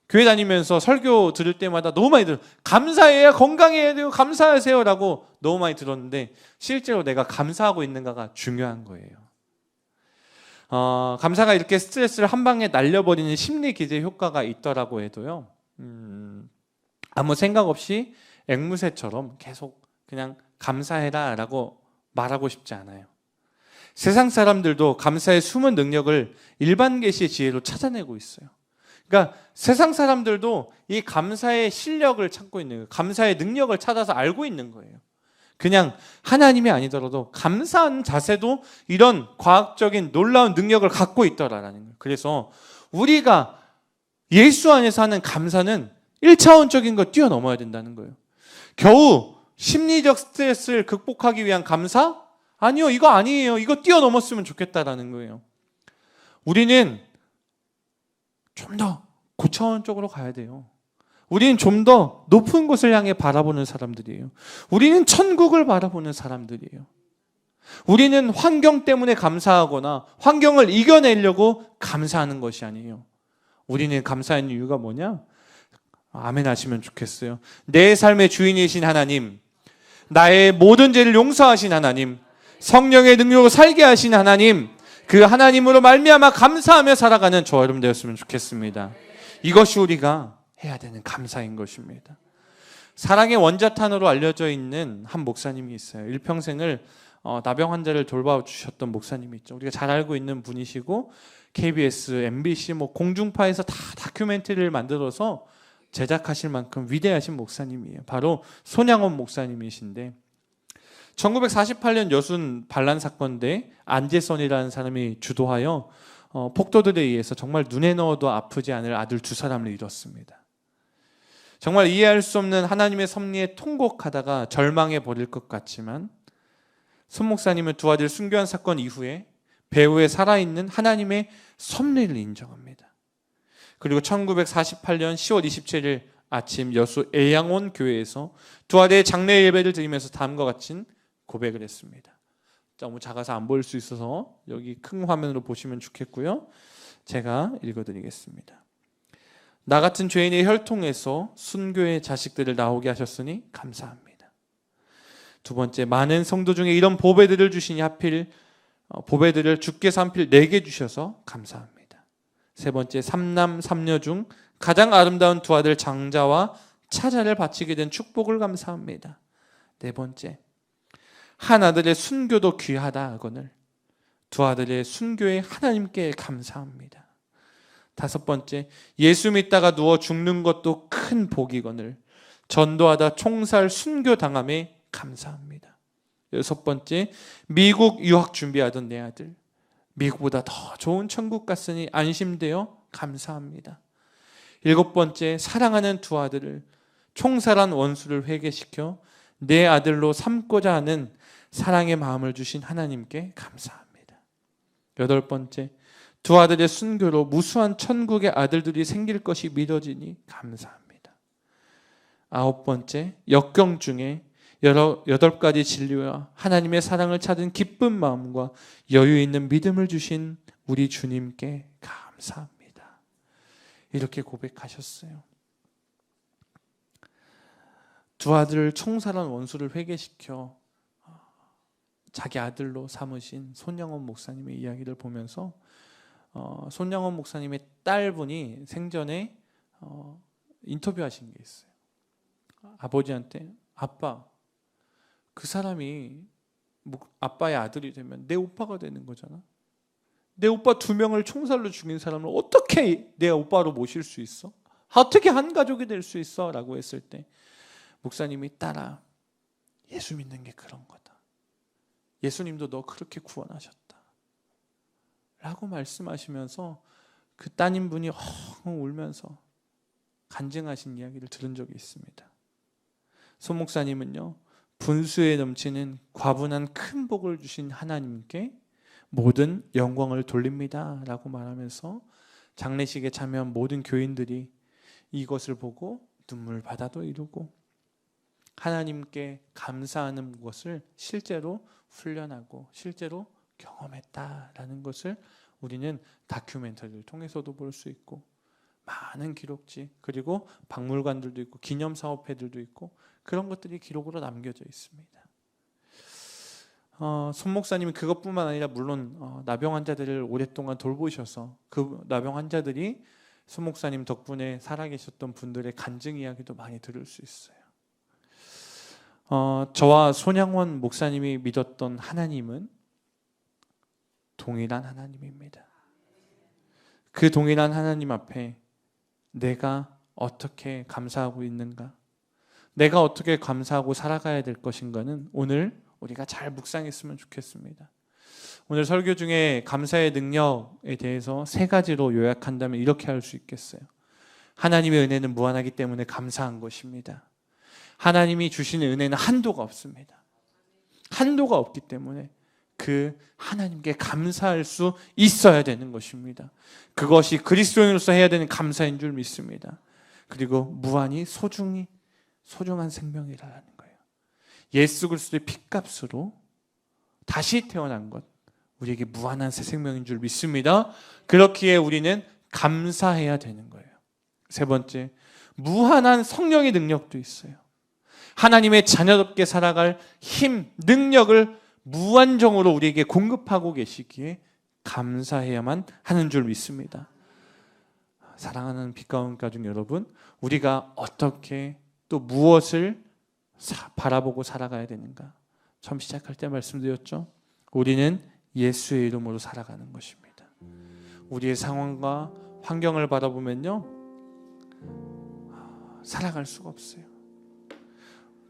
교회 다니면서 설교 들을 때마다 너무 많이 들어요. 감사해야 건강해야 돼요, 감사하세요 라고 너무 많이 들었는데 실제로 내가 감사하고 있는가가 중요한 거예요. 감사가 이렇게 스트레스를 한 방에 날려버리는 심리 기제 효과가 있더라고 해도요, 아무 생각 없이 앵무새처럼 계속 그냥 감사해라 라고 말하고 싶지 않아요. 세상 사람들도 감사의 숨은 능력을 일반 계시의 지혜로 찾아내고 있어요. 그러니까 세상 사람들도 이 감사의 실력을 찾고 있는 거예요. 감사의 능력을 찾아서 알고 있는 거예요. 그냥 하나님이 아니더라도 감사한 자세도 이런 과학적인 놀라운 능력을 갖고 있더라라는 거예요. 그래서 우리가 예수 안에서 하는 감사는 1차원적인 거 뛰어넘어야 된다는 거예요. 겨우 심리적 스트레스를 극복하기 위한 감사? 아니요, 이거 아니에요. 이거 뛰어넘었으면 좋겠다라는 거예요. 우리는 좀 더 고차원적으로 가야 돼요. 우리는 좀 더 높은 곳을 향해 바라보는 사람들이에요. 우리는 천국을 바라보는 사람들이에요. 우리는 환경 때문에 감사하거나 환경을 이겨내려고 감사하는 것이 아니에요. 우리는 감사하는 이유가 뭐냐? 아멘 하시면 좋겠어요. 내 삶의 주인이신 하나님, 나의 모든 죄를 용서하신 하나님, 성령의 능력으로 살게 하신 하나님, 그 하나님으로 말미암아 감사하며 살아가는 저와 여러분 되었으면 좋겠습니다. 이것이 우리가 해야 되는 감사인 것입니다. 사랑의 원자탄으로 알려져 있는 한 목사님이 있어요. 일평생을 나병 환자를 돌봐주셨던 목사님이 있죠. 우리가 잘 알고 있는 분이시고 KBS, MBC 공중파에서 다 다큐멘터리를 만들어서 제작하실 만큼 위대하신 목사님이에요. 바로 손양원 목사님이신데 1948년 여순 반란 사건 때 안재선이라는 사람이 주도하여 폭도들에 의해서 정말 눈에 넣어도 아프지 않을 아들 2사람을 잃었습니다. 정말 이해할 수 없는 하나님의 섭리에 통곡하다가 절망해 버릴 것 같지만 손 목사님은 2 아들 순교한 사건 이후에 배후에 살아있는 하나님의 섭리를 인정합니다. 그리고 1948년 10월 27일 아침 여수 애양원 교회에서 2 아들의 장례 예배를 드리면서 다음과 같이 고백을 했습니다. 너무 작아서 안 보일 수 있어서 여기 큰 화면으로 보시면 좋겠고요. 제가 읽어드리겠습니다. 나 같은 죄인의 혈통에서 순교의 자식들을 나오게 하셨으니 감사합니다. 2 번째, 많은 성도 중에 이런 보배들을 주시니 하필 보배들을 주께서 하필 내게 주셔서 감사합니다. 3 번째, 3남 3녀 중 가장 아름다운 2 아들 장자와 차자를 바치게 된 축복을 감사합니다. 4 번째, 한 아들의 순교도 귀하다 하거늘 2 아들의 순교에 하나님께 감사합니다. 5 번째, 예수 믿다가 누워 죽는 것도 큰 복이거늘 전도하다 총살 순교 당함에 감사합니다. 6 번째, 미국 유학 준비하던 내 아들 미국보다 더 좋은 천국 갔으니 안심되어 감사합니다. 7 번째, 사랑하는 2 아들을 총살한 원수를 회개시켜 내 아들로 삼고자 하는 사랑의 마음을 주신 하나님께 감사합니다. 8 번째, 2 아들의 순교로 무수한 천국의 아들들이 생길 것이 믿어지니 감사합니다. 9 번째, 역경 중에 8가지 진리와 하나님의 사랑을 찾은 기쁜 마음과 여유 있는 믿음을 주신 우리 주님께 감사합니다. 이렇게 고백하셨어요. 2 아들을 총살한 원수를 회개시켜 자기 아들로 삼으신 손양원 목사님의 이야기를 보면서 손양원 목사님의 딸분이 생전에 인터뷰하신 게 있어요. 아버지한테 아빠, 그 사람이 아빠의 아들이 되면 내 오빠가 되는 거잖아. 내 오빠 2명을 총살로 죽인 사람을 어떻게 내 오빠로 모실 수 있어? 어떻게 한 가족이 될 수 있어? 라고 했을 때 목사님이 딸아, 예수 믿는 게 그런 거다. 예수님도 너 그렇게 구원하셨다 라고 말씀하시면서 그 따님분이 울면서 간증하신 이야기를 들은 적이 있습니다. 손 목사님은요, 분수에 넘치는 과분한 큰 복을 주신 하나님께 모든 영광을 돌립니다 라고 말하면서 장례식에 참여한 모든 교인들이 이것을 보고 눈물바다도 이루고 하나님께 감사하는 것을 실제로 훈련하고 실제로 경험했다라는 것을 우리는 다큐멘터리를 통해서도 볼 수 있고 많은 기록지 그리고 박물관들도 있고 기념사업회들도 있고 그런 것들이 기록으로 남겨져 있습니다. 손 목사님이 그것뿐만 아니라 물론 나병 환자들을 오랫동안 돌보셔서 그 나병 환자들이 손 목사님 덕분에 살아계셨던 분들의 간증 이야기도 많이 들을 수 있어요. 저와 손양원 목사님이 믿었던 하나님은 동일한 하나님입니다. 그 동일한 하나님 앞에 내가 어떻게 감사하고 있는가, 내가 어떻게 감사하고 살아가야 될 것인가는 오늘 우리가 잘 묵상했으면 좋겠습니다. 오늘 설교 중에 감사의 능력에 대해서 3가지로 요약한다면 이렇게 할 수 있겠어요. 하나님의 은혜는 무한하기 때문에 감사한 것입니다. 하나님이 주시는 은혜는 한도가 없습니다. 한도가 없기 때문에 그 하나님께 감사할 수 있어야 되는 것입니다. 그것이 그리스도인으로서 해야 되는 감사인 줄 믿습니다. 그리고 무한히 소중한 생명이라는 거예요. 예수 그리스도의 핏값으로 다시 태어난 것, 우리에게 무한한 새 생명인 줄 믿습니다. 그렇기에 우리는 감사해야 되는 거예요. 세 번째, 무한한 성령의 능력도 있어요. 하나님의 자녀답게 살아갈 힘, 능력을 무한정으로 우리에게 공급하고 계시기에 감사해야만 하는 줄 믿습니다. 사랑하는 빛가운 가족 여러분, 우리가 어떻게 또 무엇을 바라보고 살아가야 되는가? 처음 시작할 때 말씀드렸죠. 우리는 예수의 이름으로 살아가는 것입니다. 우리의 상황과 환경을 바라보면요, 살아갈 수가 없어요.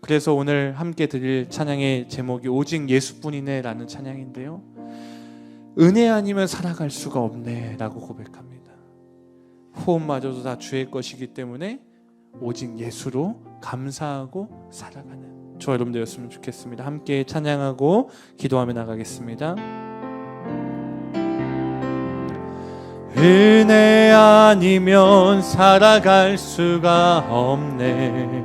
그래서 오늘 함께 드릴 찬양의 제목이 오직 예수뿐이네 라는 찬양인데요, 은혜 아니면 살아갈 수가 없네 라고 고백합니다. 호흡마저도 다 주의 것이기 때문에 오직 예수로 감사하고 살아가는 저와 여러분 되었으면 좋겠습니다. 함께 찬양하고 기도하며 나가겠습니다. 은혜 아니면 살아갈 수가 없네.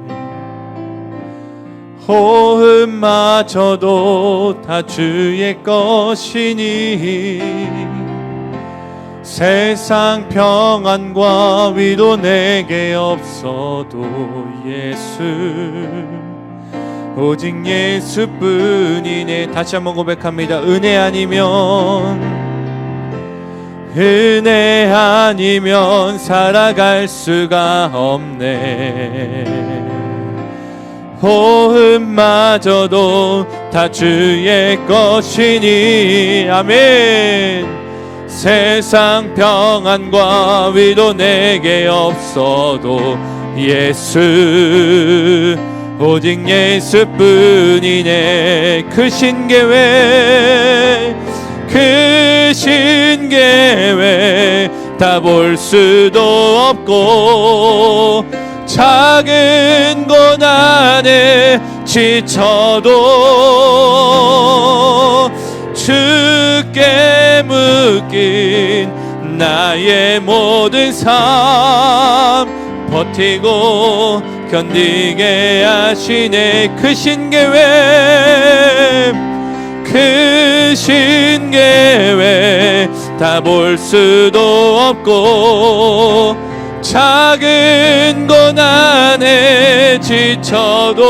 호흡마저도 다 주의 것이니 세상 평안과 위로 내게 없어도 예수, 오직 예수뿐이네. 다시 한번 고백합니다. 은혜 아니면 살아갈 수가 없네. 호흡마저도 다 주의 것이니 아멘. 세상 평안과 위로 내게 없어도 예수, 오직 예수뿐이네. 그 신계획 다 볼 수도 없고 작은 고난에 지쳐도 주께 묶인 나의 모든 삶 버티고 견디게 하시네. 그 신계획 다 볼 수도 없고 작은 고난에 지쳐도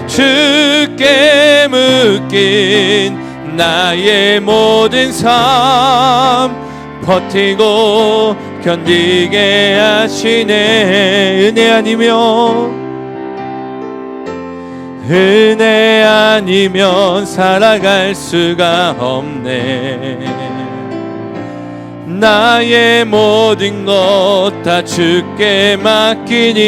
주께 묶인 나의 모든 삶 버티고 견디게 하시네. 은혜 아니면 살아갈 수가 없네. 나의 모든 것 다 주께 맡기니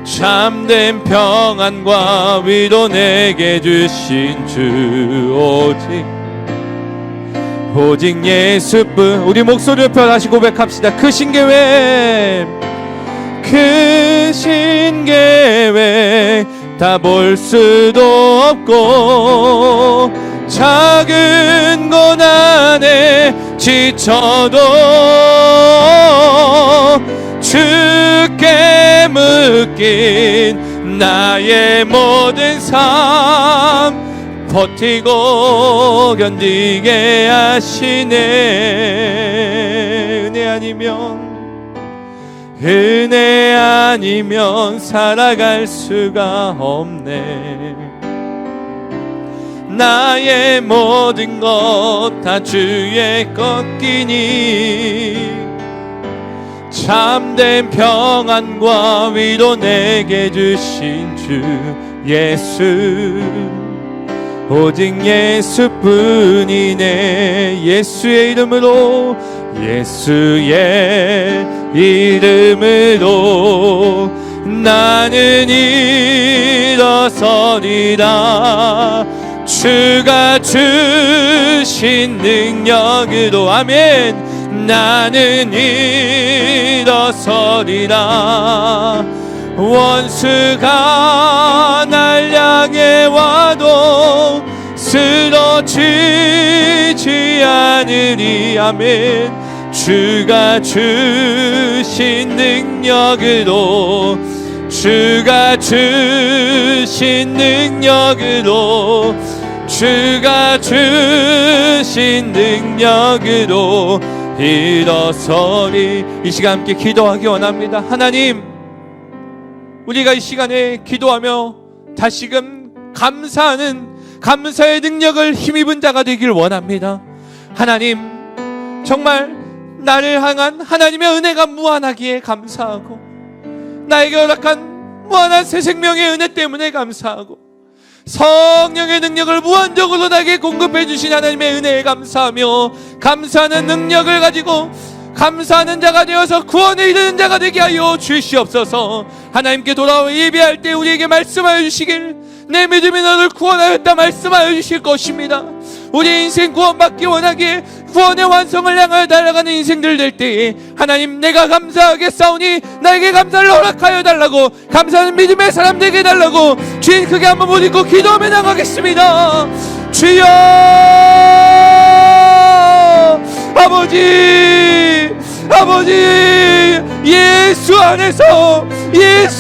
참된 평안과 위로 내게 주신 주 오직 예수뿐. 우리 목소리 높여 다시 고백합시다. 그 신계획 다 볼 수도 없고 작은 고난에 지쳐도 주께 묶인 나의 모든 삶 버티고 견디게 하시네. 은혜 아니면 살아갈 수가 없네. 나의 모든 것 다 주의 것이니 참된 평안과 위로 내게 주신 주 예수, 오직 예수뿐이네. 예수의 이름으로 나는 일어서리라. 주가 주신 능력으로 아멘. 나는 일어서리라. 원수가 날 향해 와도 쓰러지지 않으리. 아멘. 주가 주신 능력으로 주가 주신 주신 능력으로 주가 주신 능력으로 일어서리. 이 시간 함께 기도하기 원합니다. 하나님, 우리가 이 시간에 기도하며 다시금 감사의 능력을 힘입은 자가 되길 원합니다. 하나님, 정말 나를 향한 하나님의 은혜가 무한하기에 감사하고, 나에게 허락한 무한한 새 생명의 은혜 때문에 감사하고, 성령의 능력을 무한적으로 나에게 공급해 주신 하나님의 은혜에 감사하며, 감사하는 능력을 가지고 감사하는 자가 되어서 구원에 이르는 자가 되게 하여 주시옵소서. 하나님께 돌아와 예배할 때 우리에게 말씀하여 주시길, 내 믿음이 너를 구원하였다 말씀하여 주실 것입니다. 우리 인생 구원받기 원하기에 구원의 완성을 향하여 달려가는 인생들 될 때에 하나님, 내가 감사하게 싸우니 나에게 감사를 허락하여 달라고, 감사하는 믿음의 사람 되게 해달라고 주인 크게 한번 못 잊고 기도하며 나가겠습니다. 주여, 아버지, 예수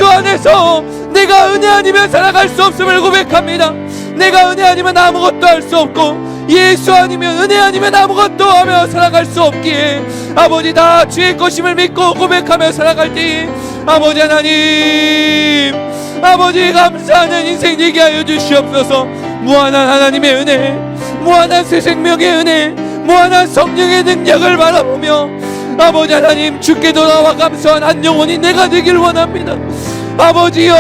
안에서 내가 은혜 아니면 살아갈 수 없음을 고백합니다. 내가 은혜 아니면 아무것도 할 수 없고, 예수 아니면, 은혜 아니면 아무것도 하며 살아갈 수 없기에 아버지, 다 주의 것임을 믿고 고백하며 살아갈 때에 아버지 하나님, 아버지 감사하는 인생 되게 하여 주시옵소서. 무한한 하나님의 은혜, 무한한 새 생명의 은혜, 무한한 성령의 능력을 바라보며 아버지 하나님, 주께 돌아와 감사한 한 영혼이 내가 되길 원합니다. 아버지여,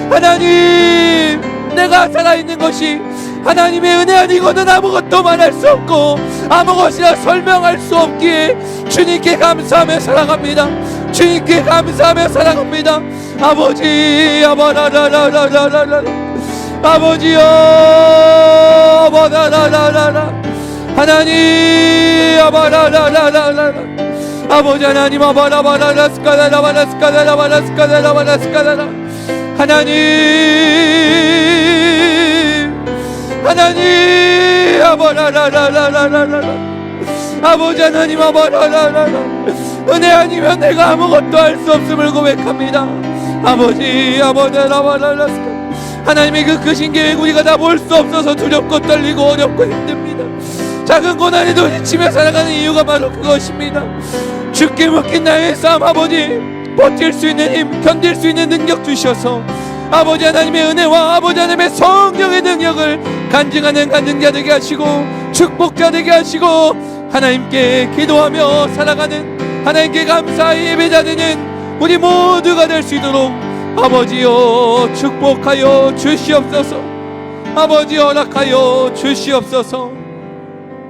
하나님, 내가 살아있는 것이 하나님의 은혜 아니고는 아무것도 말할 수 없고 아무것이나 설명할 수 없기에 주님께 감사하며 살아갑니다. 주님께 감사하며 살아갑니다. 아버지, 아바라라라라라라, 아버지여, 아바라라라라라, 하나님, 아바라라라라라, 아버지 하나님, 아바라바라라스카라라바라스카라라바라스카라라바라스카라라, 하나님, 아바라라라라라라, 아버지 하나님, 아바라라라라, 은혜 아니면 내가 아무것도 할 수 없음을 고백합니다. 아버지, 아바라라라라스카, 하나님의 그 크신 계획 우리가 다 볼 수 없어서 두렵고 떨리고 어렵고 힘듭니다. 작은 고난에도 지치며 살아가는 이유가 바로 그것입니다. 죽게 묶인 나의 삶, 아버지, 버틸 수 있는 힘, 견딜 수 있는 능력 주셔서 아버지 하나님의 은혜와 아버지 하나님의 성령의 능력을 간증하는 간증자 되게 하시고 축복자 되게 하시고 하나님께 기도하며 살아가는, 하나님께 감사의 예배자 되는 우리 모두가 될 수 있도록 아버지여 축복하여 주시옵소서. 아버지 허락하여 주시옵소서.